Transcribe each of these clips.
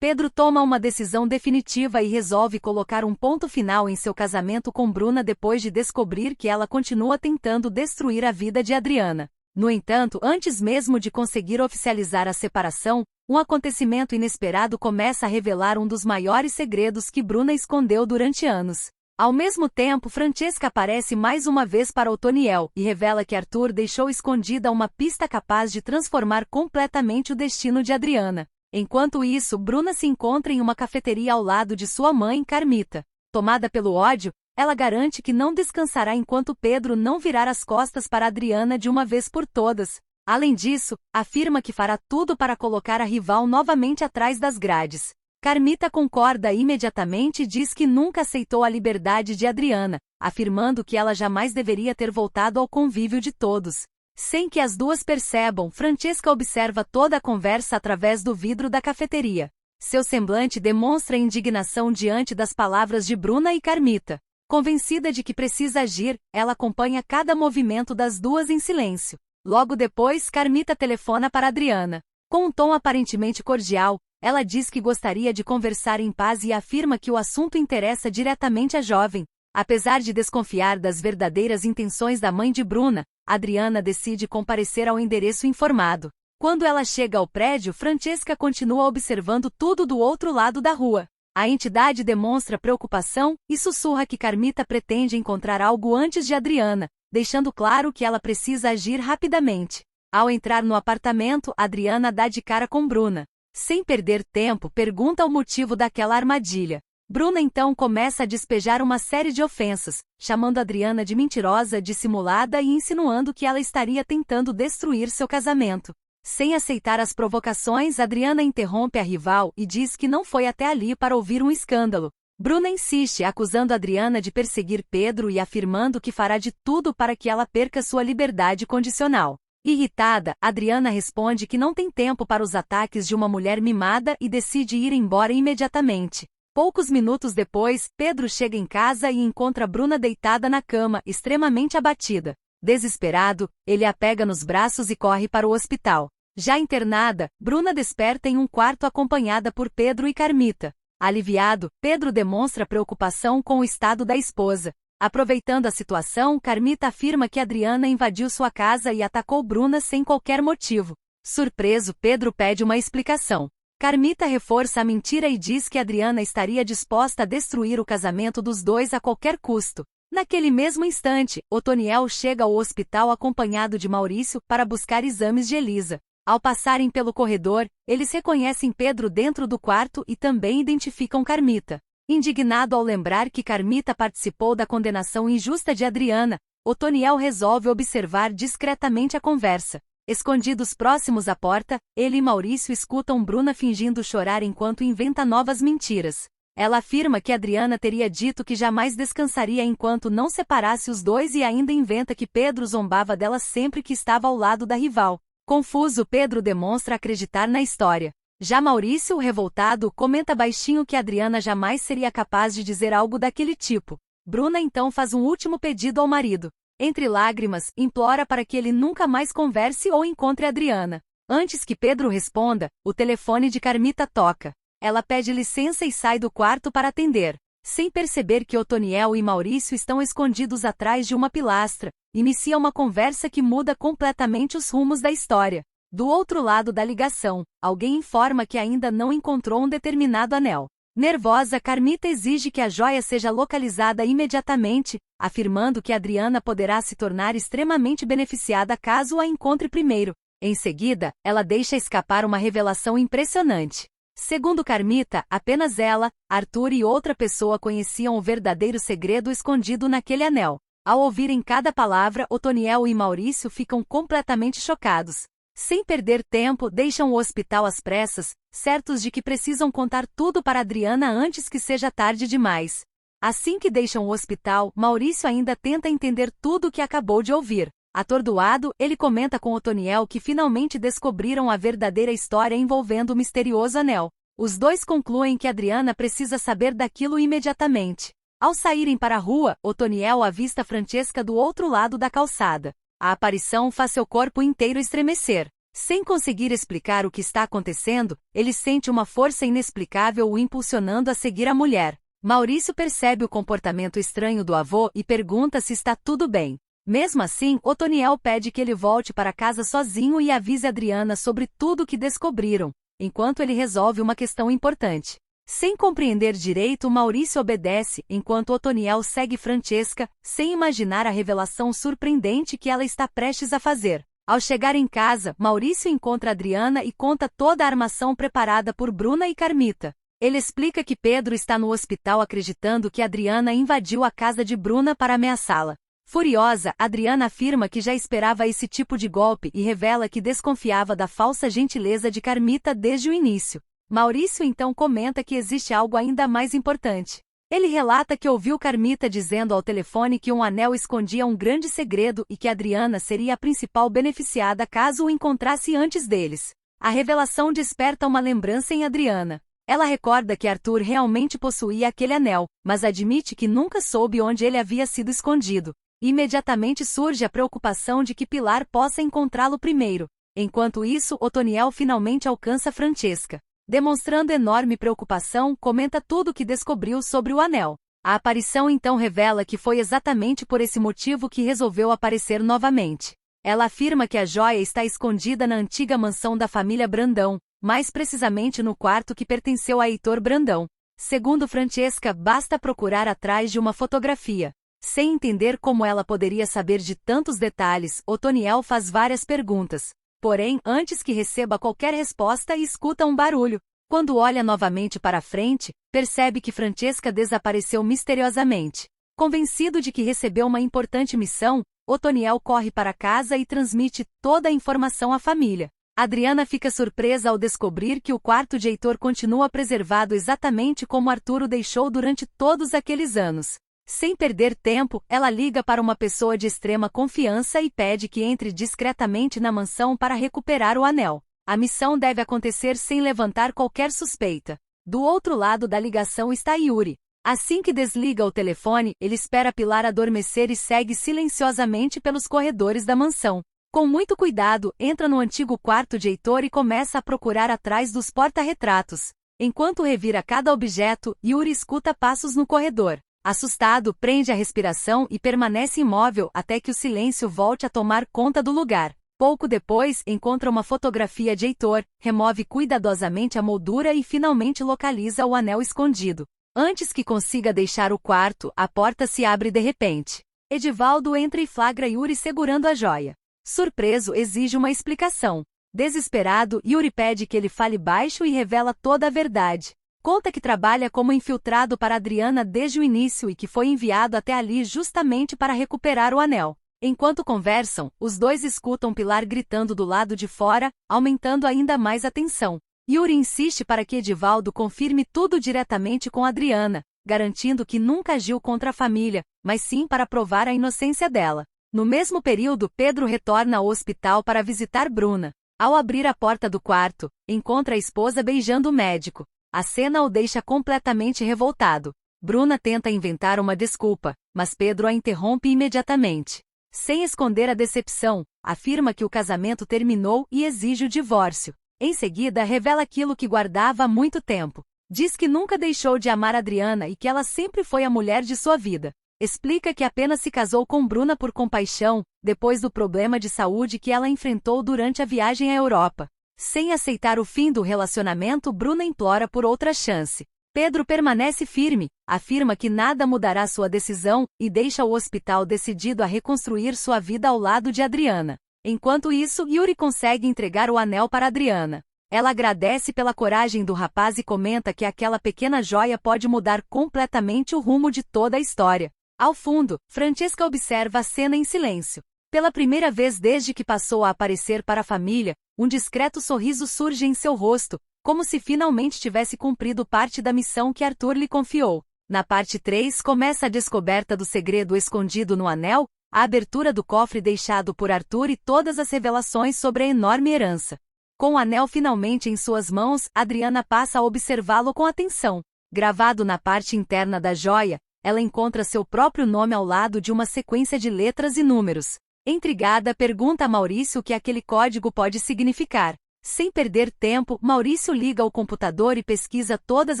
Pedro toma uma decisão definitiva e resolve colocar um ponto final em seu casamento com Bruna depois de descobrir que ela continua tentando destruir a vida de Adriana. No entanto, antes mesmo de conseguir oficializar a separação, um acontecimento inesperado começa a revelar um dos maiores segredos que Bruna escondeu durante anos. Ao mesmo tempo, Francesca aparece mais uma vez para Otoniel e revela que Arthur deixou escondida uma pista capaz de transformar completamente o destino de Adriana. Enquanto isso, Bruna se encontra em uma cafeteria ao lado de sua mãe, Carmita. Tomada pelo ódio, ela garante que não descansará enquanto Pedro não virar as costas para Adriana de uma vez por todas. Além disso, afirma que fará tudo para colocar a rival novamente atrás das grades. Carmita concorda imediatamente e diz que nunca aceitou a liberdade de Adriana, afirmando que ela jamais deveria ter voltado ao convívio de todos. Sem que as duas percebam, Francesca observa toda a conversa através do vidro da cafeteria. Seu semblante demonstra indignação diante das palavras de Bruna e Carmita. Convencida de que precisa agir, ela acompanha cada movimento das duas em silêncio. Logo depois, Carmita telefona para Adriana. Com um tom aparentemente cordial, ela diz que gostaria de conversar em paz e afirma que o assunto interessa diretamente a jovem. Apesar de desconfiar das verdadeiras intenções da mãe de Bruna, Adriana decide comparecer ao endereço informado. Quando ela chega ao prédio, Francesca continua observando tudo do outro lado da rua. A entidade demonstra preocupação e sussurra que Carmita pretende encontrar algo antes de Adriana, deixando claro que ela precisa agir rapidamente. Ao entrar no apartamento, Adriana dá de cara com Bruna. Sem perder tempo, pergunta o motivo daquela armadilha. Bruna então começa a despejar uma série de ofensas, chamando Adriana de mentirosa, dissimulada e insinuando que ela estaria tentando destruir seu casamento. Sem aceitar as provocações, Adriana interrompe a rival e diz que não foi até ali para ouvir um escândalo. Bruna insiste, acusando Adriana de perseguir Pedro e afirmando que fará de tudo para que ela perca sua liberdade condicional. Irritada, Adriana responde que não tem tempo para os ataques de uma mulher mimada e decide ir embora imediatamente. Poucos minutos depois, Pedro chega em casa e encontra Bruna deitada na cama, extremamente abatida. Desesperado, ele a pega nos braços e corre para o hospital. Já internada, Bruna desperta em um quarto acompanhada por Pedro e Carmita. Aliviado, Pedro demonstra preocupação com o estado da esposa. Aproveitando a situação, Carmita afirma que Adriana invadiu sua casa e atacou Bruna sem qualquer motivo. Surpreso, Pedro pede uma explicação. Carmita reforça a mentira e diz que Adriana estaria disposta a destruir o casamento dos dois a qualquer custo. Naquele mesmo instante, Otoniel chega ao hospital acompanhado de Maurício para buscar exames de Elisa. Ao passarem pelo corredor, eles reconhecem Pedro dentro do quarto e também identificam Carmita. Indignado ao lembrar que Carmita participou da condenação injusta de Adriana, Otoniel resolve observar discretamente a conversa. Escondidos próximos à porta, ele e Maurício escutam Bruna fingindo chorar enquanto inventa novas mentiras. Ela afirma que Adriana teria dito que jamais descansaria enquanto não separasse os dois e ainda inventa que Pedro zombava dela sempre que estava ao lado da rival. Confuso, Pedro demonstra acreditar na história. Já Maurício, revoltado, comenta baixinho que Adriana jamais seria capaz de dizer algo daquele tipo. Bruna então faz um último pedido ao marido. Entre lágrimas, implora para que ele nunca mais converse ou encontre Adriana. Antes que Pedro responda, o telefone de Carmita toca. Ela pede licença e sai do quarto para atender. Sem perceber que Otoniel e Maurício estão escondidos atrás de uma pilastra, inicia uma conversa que muda completamente os rumos da história. Do outro lado da ligação, alguém informa que ainda não encontrou um determinado anel. Nervosa, Carmita exige que a joia seja localizada imediatamente, afirmando que Adriana poderá se tornar extremamente beneficiada caso a encontre primeiro. Em seguida, ela deixa escapar uma revelação impressionante. Segundo Carmita, apenas ela, Arthur e outra pessoa conheciam o verdadeiro segredo escondido naquele anel. Ao ouvirem cada palavra, Otoniel e Maurício ficam completamente chocados. Sem perder tempo, deixam o hospital às pressas, certos de que precisam contar tudo para Adriana antes que seja tarde demais. Assim que deixam o hospital, Maurício ainda tenta entender tudo o que acabou de ouvir. Atordoado, ele comenta com Otoniel que finalmente descobriram a verdadeira história envolvendo o misterioso anel. Os dois concluem que Adriana precisa saber daquilo imediatamente. Ao saírem para a rua, Otoniel avista Francesca do outro lado da calçada. A aparição faz seu corpo inteiro estremecer. Sem conseguir explicar o que está acontecendo, ele sente uma força inexplicável o impulsionando a seguir a mulher. Maurício percebe o comportamento estranho do avô e pergunta se está tudo bem. Mesmo assim, Otoniel pede que ele volte para casa sozinho e avise Adriana sobre tudo o que descobriram, enquanto ele resolve uma questão importante. Sem compreender direito, Maurício obedece, enquanto Otoniel segue Francesca, sem imaginar a revelação surpreendente que ela está prestes a fazer. Ao chegar em casa, Maurício encontra Adriana e conta toda a armação preparada por Bruna e Carmita. Ele explica que Pedro está no hospital acreditando que Adriana invadiu a casa de Bruna para ameaçá-la. Furiosa, Adriana afirma que já esperava esse tipo de golpe e revela que desconfiava da falsa gentileza de Carmita desde o início. Maurício então comenta que existe algo ainda mais importante. Ele relata que ouviu Carmita dizendo ao telefone que um anel escondia um grande segredo e que Adriana seria a principal beneficiada caso o encontrasse antes deles. A revelação desperta uma lembrança em Adriana. Ela recorda que Arthur realmente possuía aquele anel, mas admite que nunca soube onde ele havia sido escondido. Imediatamente surge a preocupação de que Pilar possa encontrá-lo primeiro. Enquanto isso, Otoniel finalmente alcança Francesca. Demonstrando enorme preocupação, comenta tudo o que descobriu sobre o anel. A aparição então revela que foi exatamente por esse motivo que resolveu aparecer novamente. Ela afirma que a joia está escondida na antiga mansão da família Brandão, mais precisamente no quarto que pertenceu a Heitor Brandão. Segundo Francesca, basta procurar atrás de uma fotografia. Sem entender como ela poderia saber de tantos detalhes, Otoniel faz várias perguntas. Porém, antes que receba qualquer resposta, escuta um barulho. Quando olha novamente para frente, percebe que Francesca desapareceu misteriosamente. Convencido de que recebeu uma importante missão, Otoniel corre para casa e transmite toda a informação à família. Adriana fica surpresa ao descobrir que o quarto de Heitor continua preservado exatamente como Arthur o deixou durante todos aqueles anos. Sem perder tempo, ela liga para uma pessoa de extrema confiança e pede que entre discretamente na mansão para recuperar o anel. A missão deve acontecer sem levantar qualquer suspeita. Do outro lado da ligação está Yuri. Assim que desliga o telefone, ele espera Pilar adormecer e segue silenciosamente pelos corredores da mansão. Com muito cuidado, entra no antigo quarto de Heitor e começa a procurar atrás dos porta-retratos. Enquanto revira cada objeto, Yuri escuta passos no corredor. Assustado, prende a respiração e permanece imóvel até que o silêncio volte a tomar conta do lugar. Pouco depois, encontra uma fotografia de Heitor, remove cuidadosamente a moldura e finalmente localiza o anel escondido. Antes que consiga deixar o quarto, a porta se abre de repente. Edivaldo entra e flagra Yuri segurando a joia. Surpreso, exige uma explicação. Desesperado, Yuri pede que ele fale baixo e revela toda a verdade. Conta que trabalha como infiltrado para Adriana desde o início e que foi enviado até ali justamente para recuperar o anel. Enquanto conversam, os dois escutam Pilar gritando do lado de fora, aumentando ainda mais a tensão. Yuri insiste para que Edivaldo confirme tudo diretamente com Adriana, garantindo que nunca agiu contra a família, mas sim para provar a inocência dela. No mesmo período, Pedro retorna ao hospital para visitar Bruna. Ao abrir a porta do quarto, encontra a esposa beijando o médico. A cena o deixa completamente revoltado. Bruna tenta inventar uma desculpa, mas Pedro a interrompe imediatamente. Sem esconder a decepção, afirma que o casamento terminou e exige o divórcio. Em seguida, revela aquilo que guardava há muito tempo. Diz que nunca deixou de amar Adriana e que ela sempre foi a mulher de sua vida. Explica que apenas se casou com Bruna por compaixão, depois do problema de saúde que ela enfrentou durante a viagem à Europa. Sem aceitar o fim do relacionamento, Bruna implora por outra chance. Pedro permanece firme, afirma que nada mudará sua decisão e deixa o hospital decidido a reconstruir sua vida ao lado de Adriana. Enquanto isso, Yuri consegue entregar o anel para Adriana. Ela agradece pela coragem do rapaz e comenta que aquela pequena joia pode mudar completamente o rumo de toda a história. Ao fundo, Francesca observa a cena em silêncio. Pela primeira vez desde que passou a aparecer para a família, um discreto sorriso surge em seu rosto, como se finalmente tivesse cumprido parte da missão que Arthur lhe confiou. Na parte 3 começa a descoberta do segredo escondido no anel, a abertura do cofre deixado por Arthur e todas as revelações sobre a enorme herança. Com o anel finalmente em suas mãos, Adriana passa a observá-lo com atenção. Gravado na parte interna da joia, ela encontra seu próprio nome ao lado de uma sequência de letras e números. Intrigada, pergunta a Maurício o que aquele código pode significar. Sem perder tempo, Maurício liga ao computador e pesquisa todas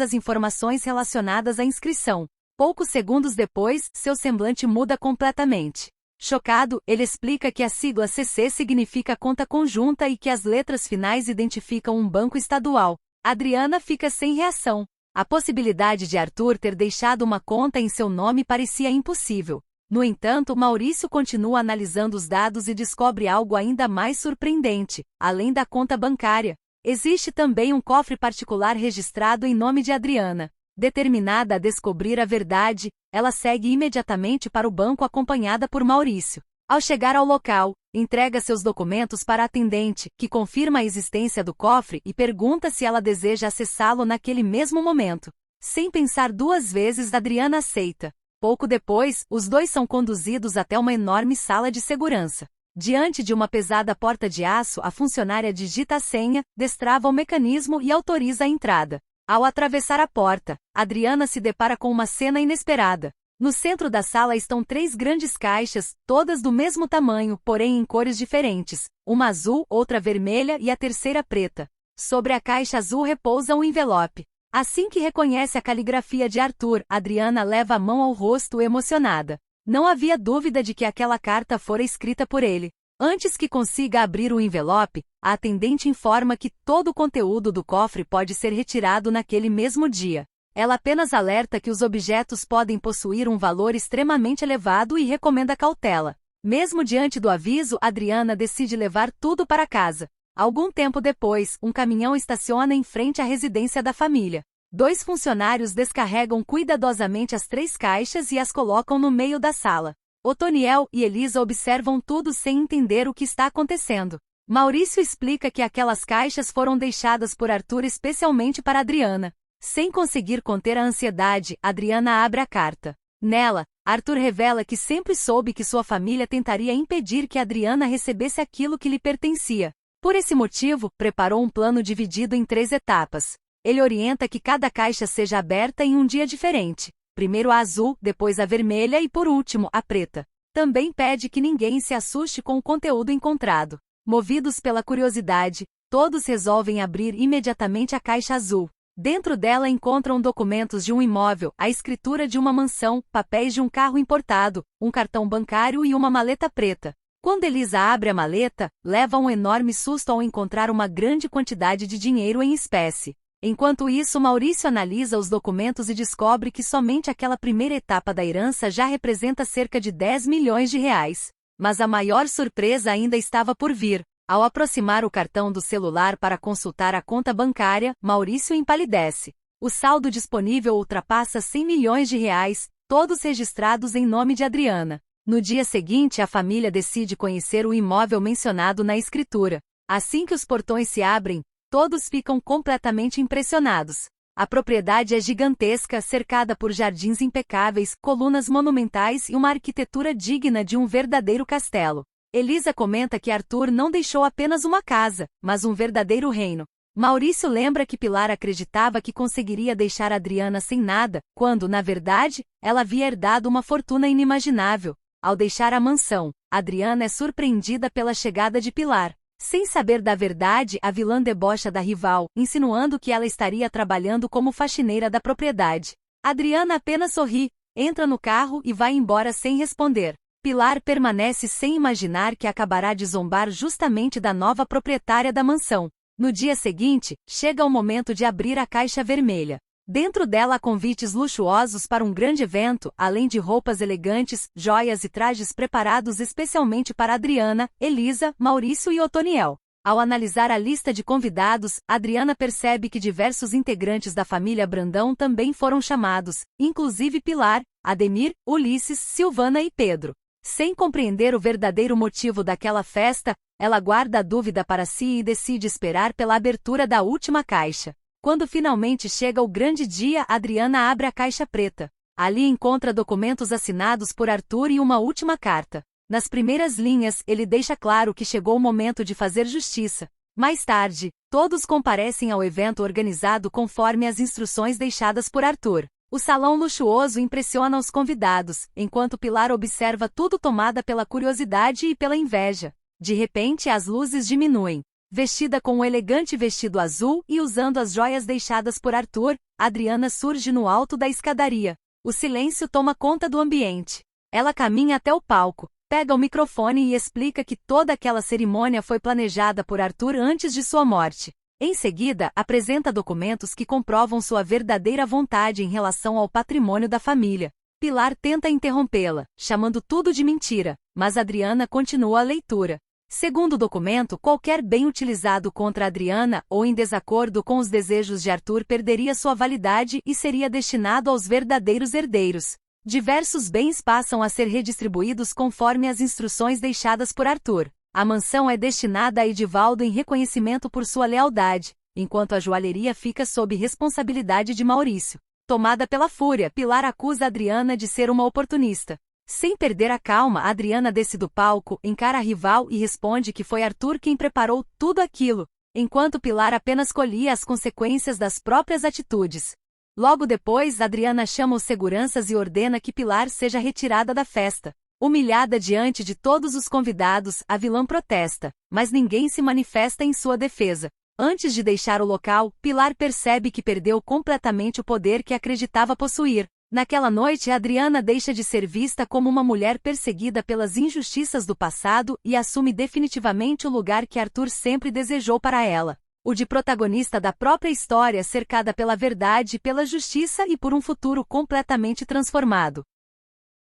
as informações relacionadas à inscrição. Poucos segundos depois, seu semblante muda completamente. Chocado, ele explica que a sigla CC significa conta conjunta e que as letras finais identificam um banco estadual. Adriana fica sem reação. A possibilidade de Arthur ter deixado uma conta em seu nome parecia impossível. No entanto, Maurício continua analisando os dados e descobre algo ainda mais surpreendente. Além da conta bancária, existe também um cofre particular registrado em nome de Adriana. Determinada a descobrir a verdade, ela segue imediatamente para o banco acompanhada por Maurício. Ao chegar ao local, entrega seus documentos para a atendente, que confirma a existência do cofre e pergunta se ela deseja acessá-lo naquele mesmo momento. Sem pensar duas vezes, Adriana aceita. Pouco depois, os dois são conduzidos até uma enorme sala de segurança. Diante de uma pesada porta de aço, a funcionária digita a senha, destrava o mecanismo e autoriza a entrada. Ao atravessar a porta, Adriana se depara com uma cena inesperada. No centro da sala estão 3 grandes caixas, todas do mesmo tamanho, porém em cores diferentes. Uma azul, outra vermelha e a terceira preta. Sobre a caixa azul repousa um envelope. Assim que reconhece a caligrafia de Arthur, Adriana leva a mão ao rosto emocionada. Não havia dúvida de que aquela carta fora escrita por ele. Antes que consiga abrir o envelope, a atendente informa que todo o conteúdo do cofre pode ser retirado naquele mesmo dia. Ela apenas alerta que os objetos podem possuir um valor extremamente elevado e recomenda cautela. Mesmo diante do aviso, Adriana decide levar tudo para casa. Algum tempo depois, um caminhão estaciona em frente à residência da família. 2 funcionários descarregam cuidadosamente as 3 caixas e as colocam no meio da sala. Otoniel e Elisa observam tudo sem entender o que está acontecendo. Maurício explica que aquelas caixas foram deixadas por Arthur especialmente para Adriana. Sem conseguir conter a ansiedade, Adriana abre a carta. Nela, Arthur revela que sempre soube que sua família tentaria impedir que Adriana recebesse aquilo que lhe pertencia. Por esse motivo, preparou um plano dividido em 3 etapas. Ele orienta que cada caixa seja aberta em um dia diferente. Primeiro a azul, depois a vermelha e por último a preta. Também pede que ninguém se assuste com o conteúdo encontrado. Movidos pela curiosidade, todos resolvem abrir imediatamente a caixa azul. Dentro dela encontram documentos de um imóvel, a escritura de uma mansão, papéis de um carro importado, um cartão bancário e uma maleta preta. Quando Elisa abre a maleta, leva um enorme susto ao encontrar uma grande quantidade de dinheiro em espécie. Enquanto isso, Maurício analisa os documentos e descobre que somente aquela primeira etapa da herança já representa cerca de 10 milhões de reais. Mas a maior surpresa ainda estava por vir. Ao aproximar o cartão do celular para consultar a conta bancária, Maurício empalidece. O saldo disponível ultrapassa 100 milhões de reais, todos registrados em nome de Adriana. No dia seguinte, a família decide conhecer o imóvel mencionado na escritura. Assim que os portões se abrem, todos ficam completamente impressionados. A propriedade é gigantesca, cercada por jardins impecáveis, colunas monumentais e uma arquitetura digna de um verdadeiro castelo. Elisa comenta que Arthur não deixou apenas uma casa, mas um verdadeiro reino. Maurício lembra que Pilar acreditava que conseguiria deixar Adriana sem nada, quando, na verdade, ela havia herdado uma fortuna inimaginável. Ao deixar a mansão, Adriana é surpreendida pela chegada de Pilar. Sem saber da verdade, a vilã debocha da rival, insinuando que ela estaria trabalhando como faxineira da propriedade. Adriana apenas sorri, entra no carro e vai embora sem responder. Pilar permanece sem imaginar que acabará de zombar justamente da nova proprietária da mansão. No dia seguinte, chega o momento de abrir a caixa vermelha. Dentro dela há convites luxuosos para um grande evento, além de roupas elegantes, joias e trajes preparados especialmente para Adriana, Elisa, Maurício e Otoniel. Ao analisar a lista de convidados, Adriana percebe que diversos integrantes da família Brandão também foram chamados, inclusive Pilar, Ademir, Ulisses, Silvana e Pedro. Sem compreender o verdadeiro motivo daquela festa, ela guarda a dúvida para si e decide esperar pela abertura da última caixa. Quando finalmente chega o grande dia, Adriana abre a caixa preta. Ali encontra documentos assinados por Arthur e uma última carta. Nas primeiras linhas, ele deixa claro que chegou o momento de fazer justiça. Mais tarde, todos comparecem ao evento organizado conforme as instruções deixadas por Arthur. O salão luxuoso impressiona os convidados, enquanto Pilar observa tudo tomada pela curiosidade e pela inveja. De repente as luzes diminuem. Vestida com um elegante vestido azul e usando as joias deixadas por Arthur, Adriana surge no alto da escadaria. O silêncio toma conta do ambiente. Ela caminha até o palco, pega o microfone e explica que toda aquela cerimônia foi planejada por Arthur antes de sua morte. Em seguida, apresenta documentos que comprovam sua verdadeira vontade em relação ao patrimônio da família. Pilar tenta interrompê-la, chamando tudo de mentira, mas Adriana continua a leitura. Segundo o documento, qualquer bem utilizado contra Adriana ou em desacordo com os desejos de Arthur perderia sua validade e seria destinado aos verdadeiros herdeiros. Diversos bens passam a ser redistribuídos conforme as instruções deixadas por Arthur. A mansão é destinada a Edivaldo em reconhecimento por sua lealdade, enquanto a joalheria fica sob responsabilidade de Maurício. Tomada pela fúria, Pilar acusa Adriana de ser uma oportunista. Sem perder a calma, Adriana desce do palco, encara a rival e responde que foi Arthur quem preparou tudo aquilo, enquanto Pilar apenas colhia as consequências das próprias atitudes. Logo depois, Adriana chama os seguranças e ordena que Pilar seja retirada da festa. Humilhada diante de todos os convidados, a vilã protesta, mas ninguém se manifesta em sua defesa. Antes de deixar o local, Pilar percebe que perdeu completamente o poder que acreditava possuir. Naquela noite, Adriana deixa de ser vista como uma mulher perseguida pelas injustiças do passado e assume definitivamente o lugar que Arthur sempre desejou para ela. O de protagonista da própria história, cercada pela verdade, pela justiça e por um futuro completamente transformado.